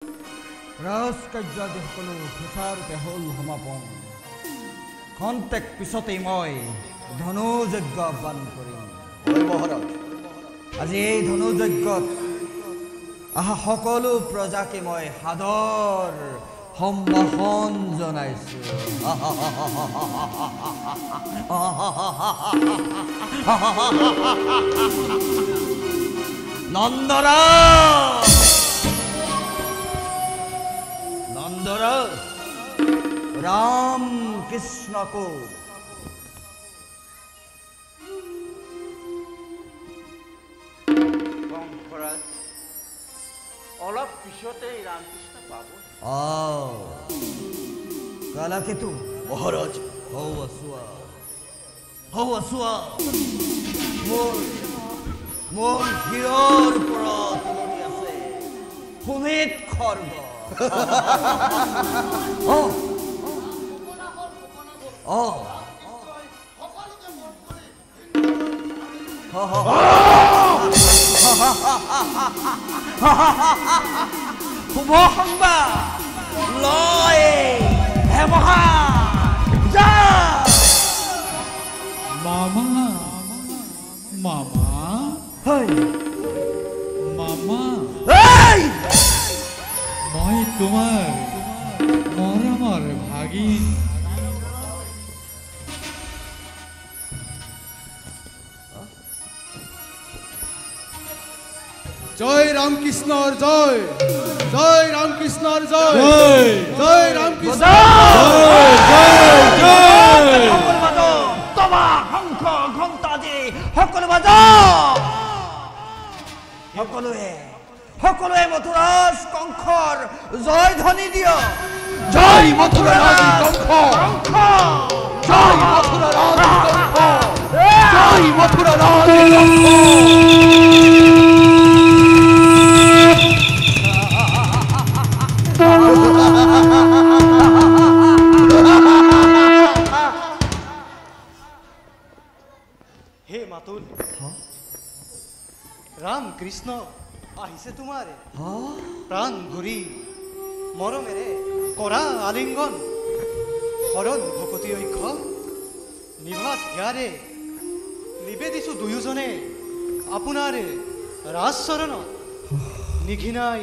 ৰাজকাৰ্যাদি সকলো সুচাৰুৰূপে হ'ল সমাপন। খন্তেক পিছতেই মই ধনুযজ্ঞ আহ্বান কৰিম। মহাৰাজ, আজি এই ধনুযজ্ঞত আহা সকলো প্ৰজাকে মই সাদৰ সম্ভাষণ জনাইছো। নন্দৰাজ ৰাম কৃষ্ণকো মহাৰাজ অলপ পিছতেই ৰামকৃষ্ণ পাব। কালাকেতু মহাৰাজ, হৌ আসুৱা মোৰ শিৰৰ ওপৰত উলমি আছে সুমিত খৰ্গ। শুভ সংবাদ লয় হে মহা মামা মামা মামা, মই তোমাৰ মৰমৰ ভাগিন। জয় ৰামকৃষ্ণৰ জয়, জয় ৰামকৃষ্ণৰ জয়, জয় ৰামকৃষ্ণ সকলোৱে মথুৰাজ কংসৰ জয় ধ্বনি দিয়। জয় মথুৰাৰাজ কংস, জয় মথুৰাৰাজ কংস, জয় মথুৰাৰাজ কংস। হে মাতুল, ৰাম কৃষ্ণ আহিছে তোমাৰ প্ৰাণ ভৰি মৰমেৰে কৰা আলিংগন, শৰণ ভকতি ঐক্য নিভাজ হিয়াৰে নিবেদিছো দুয়োজনে আপোনাৰ ৰাজচৰণত নিঘিনাই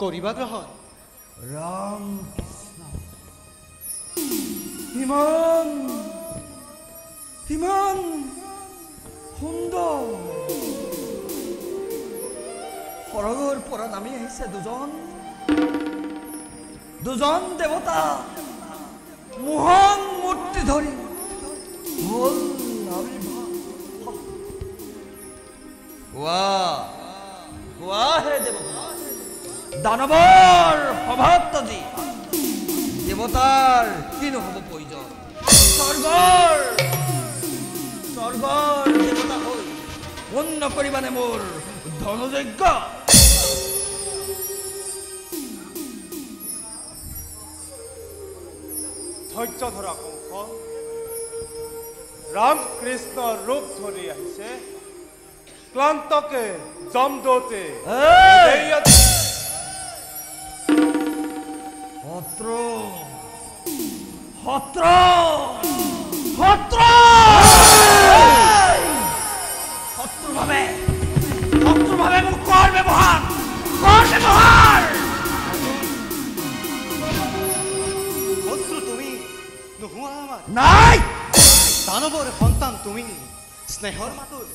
কৰিবা গ্ৰহণ। ৰাম কৃষ্ণ ইমান ইমান সুন্দৰ সৰগৰ পৰা নামি আহিছে দুজন দেৱতা মোহন মূৰ্তি ধৰি হ'ল হে দেৱতা দানৱৰ সভাত আজি দেৱতাৰ কি নহ'ব প্ৰয়োজন। স্বৰ্গৰ দেৱতা হৈ পূৰ্ণ কৰিবানে মোৰ ধনুযজ্ঞ? ধৈৰ্য ধৰা কংস, ৰামকৃষ্ণ ৰূপ ধৰি আহিছে ক্লান্তকে জমদতে শত্ৰুভাৱে মোক কৰ ব্যৱহাৰ শত্ৰু তুমি নোহোৱা আমাৰ নাই। দানৱৰ সন্তান তুমি, স্নেহৰ মাতুল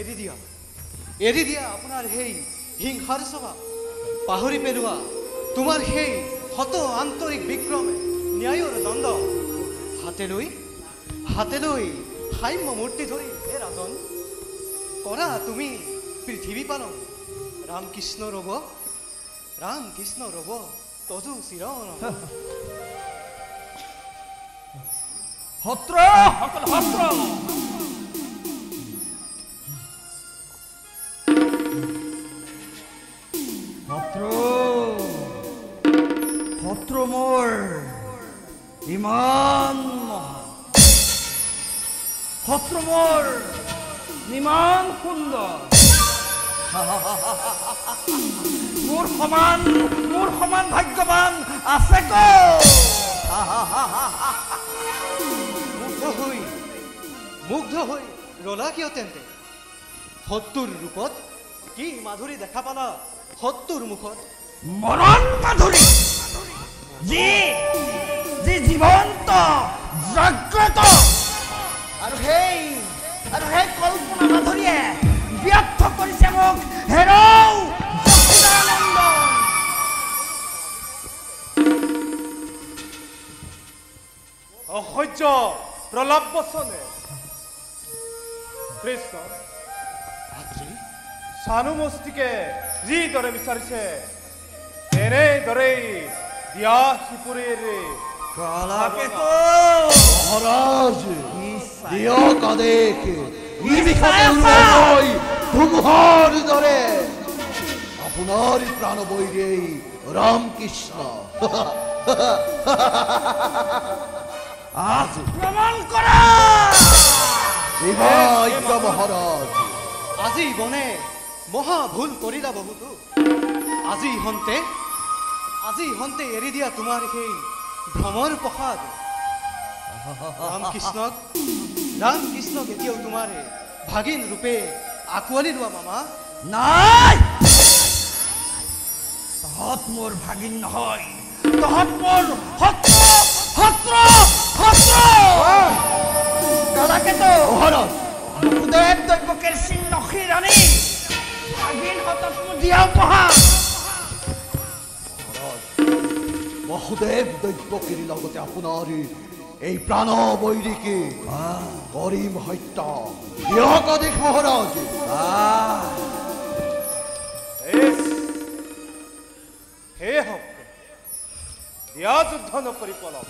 এৰি দিয়া আপোনাৰ সেই হিংসাৰ স্বভাৱ, পাহৰি পেলোৱা তোমাৰ সেই শত আন্তৰিক বিক্ৰমে ন্যায়ৰ দণ্ড হাতে লৈ সাম্য মূৰ্তি ধৰি হে ৰাজন কৰা তুমি পৃথিৱী পালন। ৰামকৃষ্ণ ৰব তজু চিৰণ সকল শত্ৰু মোৰ ইমান শত্ৰু মোৰ ইমান সুন্দৰ মোৰ সমান ভাগ্যৱান আছে ক মুগ্ধ হৈ ৰলা কিয় তেন্তে সত্তৰ ৰূপত কি মাধুৰী দেখা পালা সত্তৰ মুখত মৰণ মাধুৰী যি জীৱন্ত জাগ্ৰত আৰু সেই কল্পনা মাধুৰীয়ে ব্যৰ্থ কৰিছে মোক হেৰৌ যশোদানন্দন অসহ্য প্ৰলাপ বচনে কৃষ্ণ চানুমস্তিকে যিদৰে বিচাৰিছে তেনেদৰেই দিয়া শিপুৰীৰ মহাৰাজ দিয় কাদেক নিমিষতে উড়াই ধুমুহাৰ দৰে আপনাৰ প্ৰাণ বৈৰে ৰামকৃষ্ণ আজ প্ৰমাণ কৰা বিবাহিত মহাৰাজ আজি বনে মহা ভুল কৰিলা বহুতো আজি হন্তে এৰি দিয়া তোমাৰ সেই ভ্ৰমৰ প্ৰসাদ ৰামকৃষ্ণক এতিয়াও তোমাৰে ভাগিন ৰূপে আঁকোৱালি লোৱা মামা নাই তহঁত মোৰ ভাগিন নহয় তহঁত মোৰ শত্ৰু দাদাকেতো মহাৰাজ উদয়ন দৈবকেৰ সিংহী ৰানী ভাগিন হতক দিয়া উপহাৰ মহোদেৱ দৈব্যকীৰ লগতে আপোনাৰ এই প্ৰাণ বৈৰিকে কৰিম হত্যা দিয়ক অধিক মহাৰাজ হে হক দিয়া যুদ্ধ নকৰি পলাব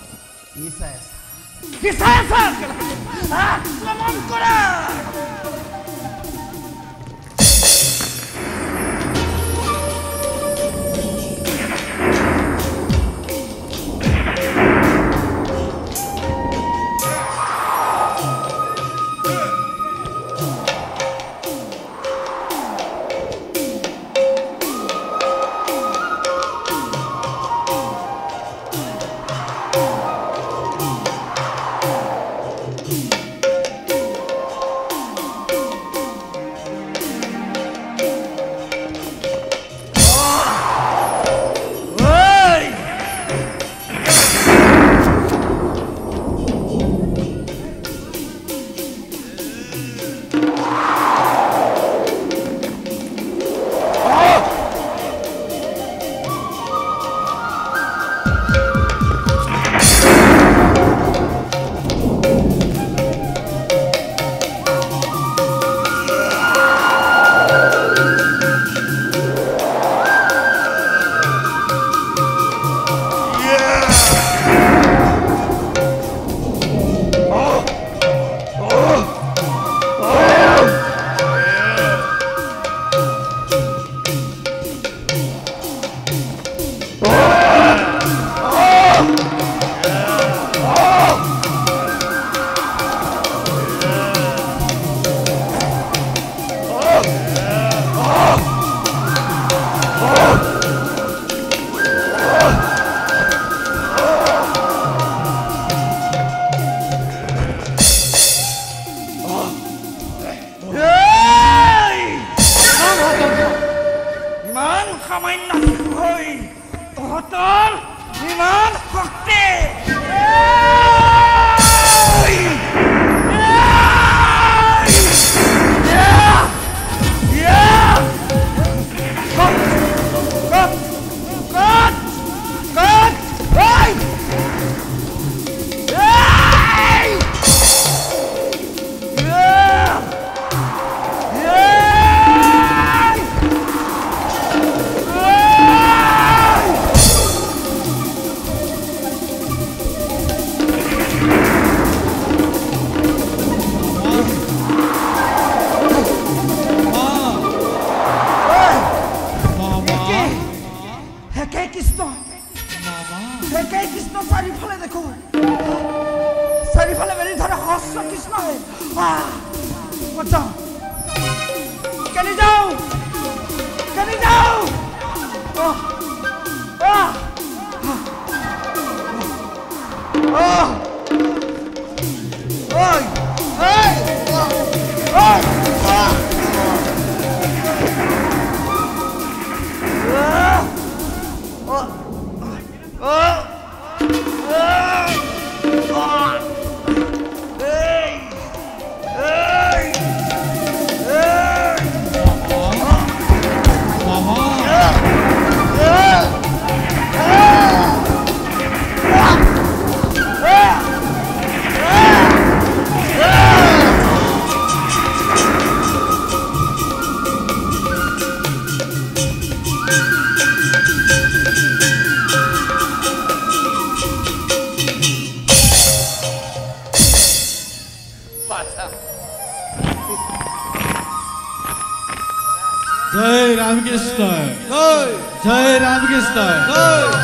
আক্ৰমণ কৰা কেনি যাও জয় ৰামকৃষ্ণ জয় ৰামকৃষ্ণ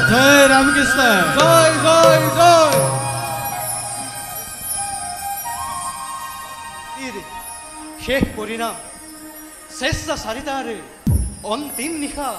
জয় ৰামকৃষ্ণ জয় জয় জয় শেষ পৰিণাম শ্ৰেষ্ঠ চাৰিটাৰে অন্তিম নিশা